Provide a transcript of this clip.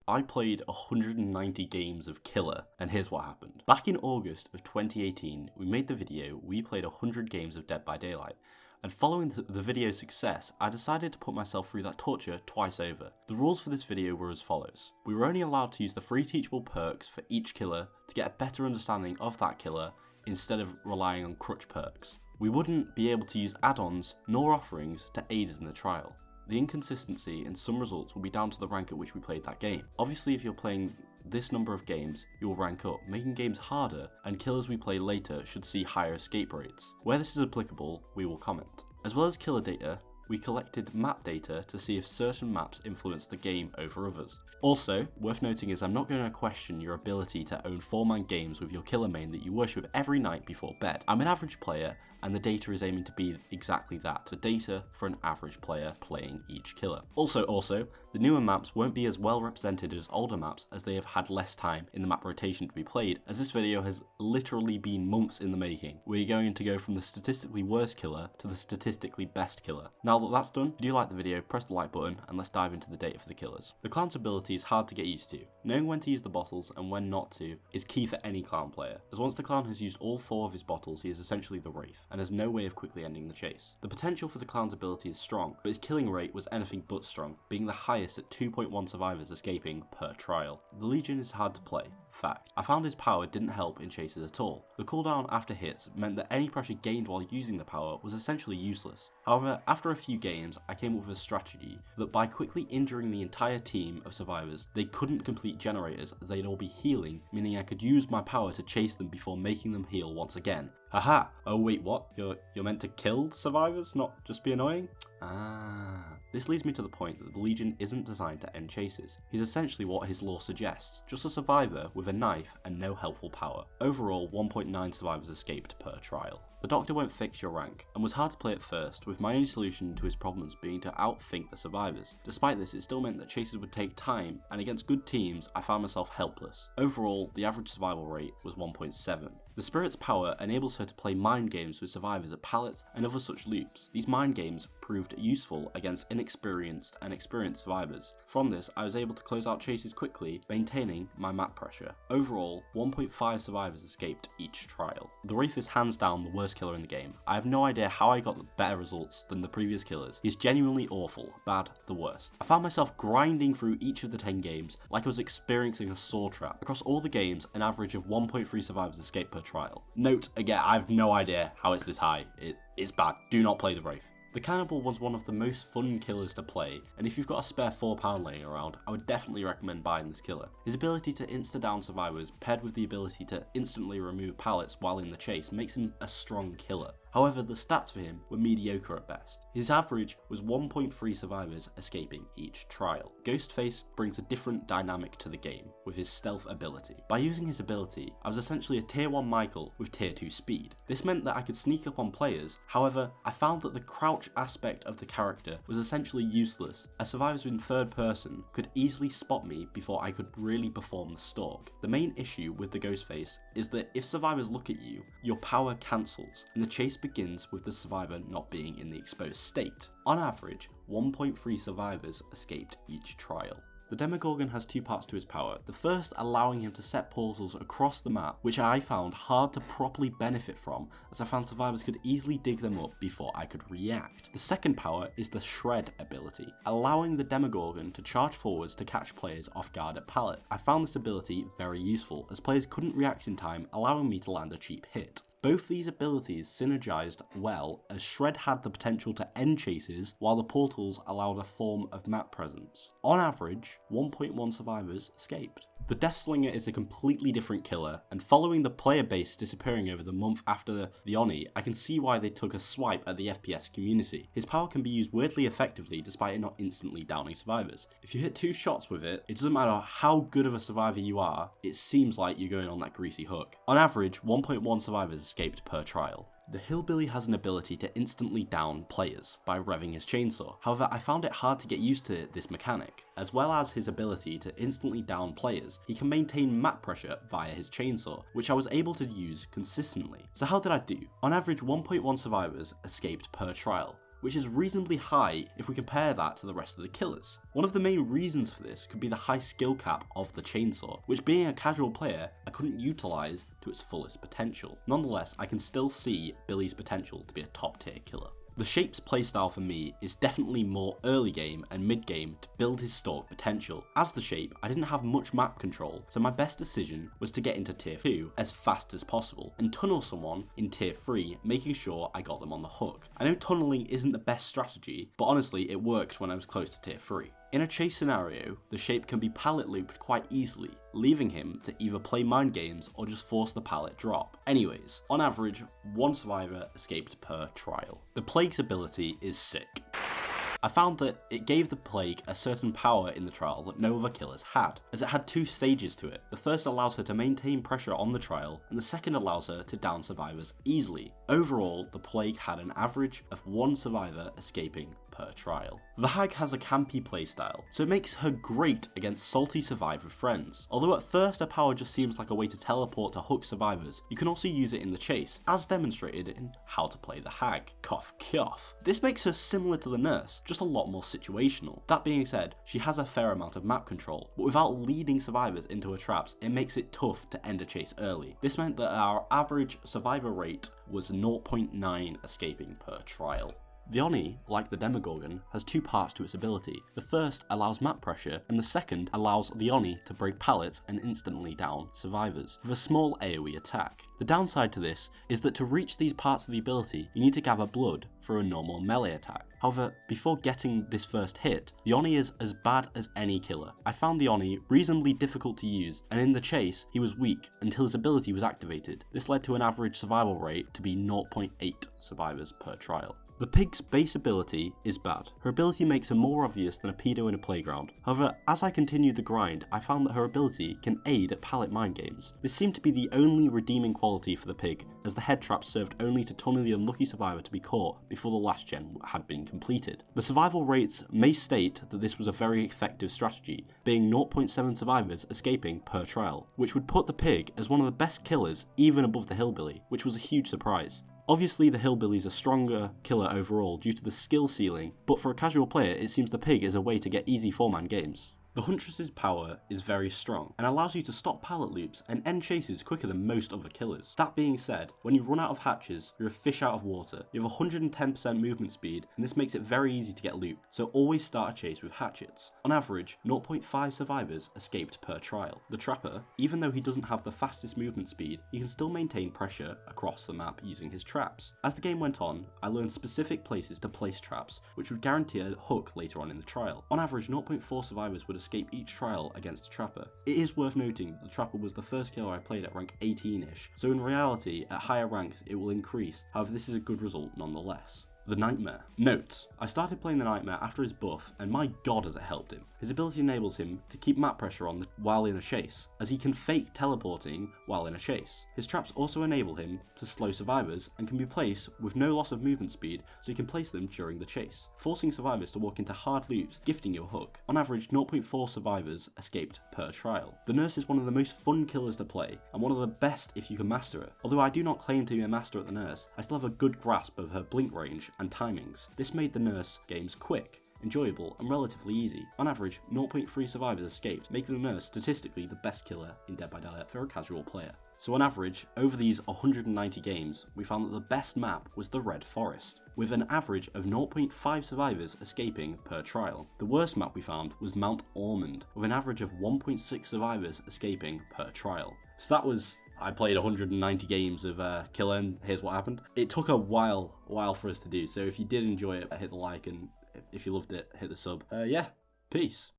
I played 190 games of Killer, and here's what happened. Back in August of 2018, we made the video, we played 100 games of Dead by Daylight, and following the video's success, I decided to put myself through that torture twice over. The rules for this video were as follows. We were only allowed to use the free teachable perks for each killer to get a better understanding of that killer instead of relying on crutch perks. We wouldn't be able to use add-ons nor offerings to aid us in the trial. The inconsistency in some results will be down to the rank at which we played that game. Obviously, if you're playing this number of games, you will rank up, making games harder, and killers we play later should see higher escape rates. Where this is applicable, we will comment. As well as killer data, we collected map data to see if certain maps influence the game over others. Also, worth noting is I'm not going to question your ability to own 4-man games with your killer main that you worship every night before bed. I'm an average player, and the data is aiming to be exactly that, the data for an average player playing each killer. Also, the newer maps won't be as well represented as older maps as they have had less time in the map rotation to be played, as this video has literally been months in the making. We're going to go from the statistically worst killer to the statistically best killer. Now that that's done, if you like the video, press the like button and let's dive into the data for the killers. The clown's ability is hard to get used to. Knowing when to use the bottles and when not to is key for any clown player, as once the clown has used all 4 of his bottles, he is essentially the Wraith, and has no way of quickly ending the chase. The potential for the clown's ability is strong, but his killing rate was anything but strong, being the highest at 2.1 survivors escaping per trial. The Legion is hard to play. Fact. I found his power didn't help in chases at all. The cooldown after hits meant that any pressure gained while using the power was essentially useless. However, after a few games, I came up with a strategy that by quickly injuring the entire team of survivors, they couldn't complete generators as they'd all be healing, meaning I could use my power to chase them before making them heal once again. Haha! Oh wait, what? You're meant to kill survivors, not just be annoying? This leads me to the point that the Legion isn't designed to end chases. He's essentially what his lore suggests, just a survivor with a knife and no helpful power. Overall, 1.9 survivors escaped per trial. The Doctor won't fix your rank, and was hard to play at first, with my only solution to his problems being to outthink the survivors. Despite this, it still meant that chases would take time, and against good teams, I found myself helpless. Overall, the average survival rate was 1.7. The Spirit's power enables her to play mind games with survivors at pallets and other such loops. These mind games proved useful against inexperienced and experienced survivors. From this, I was able to close out chases quickly, maintaining my map pressure. Overall, 1.5 survivors escaped each trial. The Wraith is hands down the worst killer in the game. I have no idea how I got better results than the previous killers. He's genuinely awful, bad, the worst. I found myself grinding through each of the 10 games like I was experiencing a saw trap. Across all the games, an average of 1.3 survivors escaped per trial. Note, again, I have no idea how it's this high. It's bad. Do not play the Wraith. The Cannibal was one of the most fun killers to play, and if you've got a spare £4 laying around, I would definitely recommend buying this killer. His ability to insta-down survivors, paired with the ability to instantly remove pallets while in the chase, makes him a strong killer. However, the stats for him were mediocre at best. His average was 1.3 survivors escaping each trial. Ghostface brings a different dynamic to the game with his stealth ability. By using his ability, I was essentially a tier 1 Michael with tier 2 speed. This meant that I could sneak up on players, however, I found that the crouch aspect of the character was essentially useless, as survivors in third person could easily spot me before I could really perform the stalk. The main issue with the Ghostface is that if survivors look at you, your power cancels, and the chase begins with the survivor not being in the exposed state. On average, 1.3 survivors escaped each trial. The Demogorgon has 2 parts to his power, the first allowing him to set portals across the map, which I found hard to properly benefit from, as I found survivors could easily dig them up before I could react. The second power is the Shred ability, allowing the Demogorgon to charge forwards to catch players off guard at pallet. I found this ability very useful, as players couldn't react in time, allowing me to land a cheap hit. Both these abilities synergized well, as Shred had the potential to end chases, while the portals allowed a form of map presence. On average, 1.1 survivors escaped. The Death Slinger is a completely different killer, and following the player base disappearing over the month after Vianney, I can see why they took a swipe at the FPS community. His power can be used weirdly effectively despite it not instantly downing survivors. If you hit 2 shots with it, it doesn't matter how good of a survivor you are, it seems like you're going on that greasy hook. On average, 1.1 survivors escaped per trial. The Hillbilly has an ability to instantly down players by revving his chainsaw. However, I found it hard to get used to this mechanic. As well as his ability to instantly down players, he can maintain map pressure via his chainsaw, which I was able to use consistently. So how did I do? On average, 1.1 survivors escaped per trial. which is reasonably high if we compare that to the rest of the killers. One of the main reasons for this could be the high skill cap of the chainsaw, which being a casual player, I couldn't utilise to its fullest potential. Nonetheless, I can still see Billy's potential to be a top tier killer. The Shape's playstyle for me is definitely more early game and mid game to build his stalk potential. As the Shape, I didn't have much map control, so my best decision was to get into tier 2 as fast as possible and tunnel someone in tier 3, making sure I got them on the hook. I know tunneling isn't the best strategy, but honestly it worked when I was close to tier 3. In a chase scenario, the Shape can be pallet looped quite easily, leaving him to either play mind games or just force the pallet drop. Anyways, on average, 1 survivor escaped per trial. The Plague's ability is sick. I found that it gave the Plague a certain power in the trial that no other killers had, as it had 2 stages to it. The first allows her to maintain pressure on the trial, and the second allows her to down survivors easily. Overall, the Plague had an average of 1 survivor escaping per trial. The Hag has a campy playstyle, so it makes her great against salty survivor friends. Although at first her power just seems like a way to teleport to hook survivors, you can also use it in the chase, as demonstrated in How to Play the Hag. Cough cough. This makes her similar to the Nurse, just a lot more situational. That being said, she has a fair amount of map control, but without leading survivors into her traps, it makes it tough to end a chase early. This meant that our average survivor rate was 0.9 escaping per trial. Vianney, like the Demogorgon, has 2 parts to its ability. The first allows map pressure, and the second allows Vianney to break pallets and instantly down survivors, with a small AoE attack. The downside to this is that to reach these parts of the ability, you need to gather blood for a normal melee attack. However, before getting this first hit, Vianney is as bad as any killer. I found Vianney reasonably difficult to use, and in the chase, he was weak until his ability was activated. This led to an average survival rate to be 0.8 survivors per trial. The Pig's base ability is bad. Her ability makes her more obvious than a pedo in a playground. However, as I continued the grind, I found that her ability can aid at pallet mind games. This seemed to be the only redeeming quality for the Pig, as the head trap served only to tunnel the unlucky survivor to be caught before the last gen had been completed. The survival rates may state that this was a very effective strategy, being 0.7 survivors escaping per trial, which would put the Pig as one of the best killers even above the Hillbilly, which was a huge surprise. Obviously the Hillbilly is a stronger killer overall due to the skill ceiling, but for a casual player it seems the Pig is a way to get easy 4-man games. The Huntress's power is very strong and allows you to stop pallet loops and end chases quicker than most other killers. That being said, when you run out of hatches, you're a fish out of water. You have 110% movement speed, and this makes it very easy to get loot, so always start a chase with hatchets. On average, 0.5 survivors escaped per trial. The Trapper, even though he doesn't have the fastest movement speed, he can still maintain pressure across the map using his traps. As the game went on, I learned specific places to place traps, which would guarantee a hook later on in the trial. On average, 0.4 survivors would escape each trial against a Trapper. It is worth noting that the Trapper was the first killer I played at rank 18-ish, so in reality, at higher ranks it will increase, however this is a good result nonetheless. The Nightmare. Note, I started playing the Nightmare after his buff, and my god has it helped him. His ability enables him to keep map pressure on while in a chase, as he can fake teleporting while in a chase. His traps also enable him to slow survivors and can be placed with no loss of movement speed, so you can place them during the chase, forcing survivors to walk into hard loops, gifting you a hook. On average, 0.4 survivors escaped per trial. The Nurse is one of the most fun killers to play, and one of the best if you can master it. Although I do not claim to be a master at the Nurse, I still have a good grasp of her blink range and timings. This made the Nurse games quick, enjoyable, and relatively easy. On average, 0.3 survivors escaped, making the Nurse statistically the best killer in Dead by Daylight for a casual player. So on average, over these 190 games, we found that the best map was the Red Forest, with an average of 0.5 survivors escaping per trial. The worst map we found was Mount Ormond, with an average of 1.6 survivors escaping per trial. So that was, I played 190 games of Killer, and here's what happened. It took a while for us to do, so if you did enjoy it, hit the like, and if you loved it, hit the sub. Yeah, peace.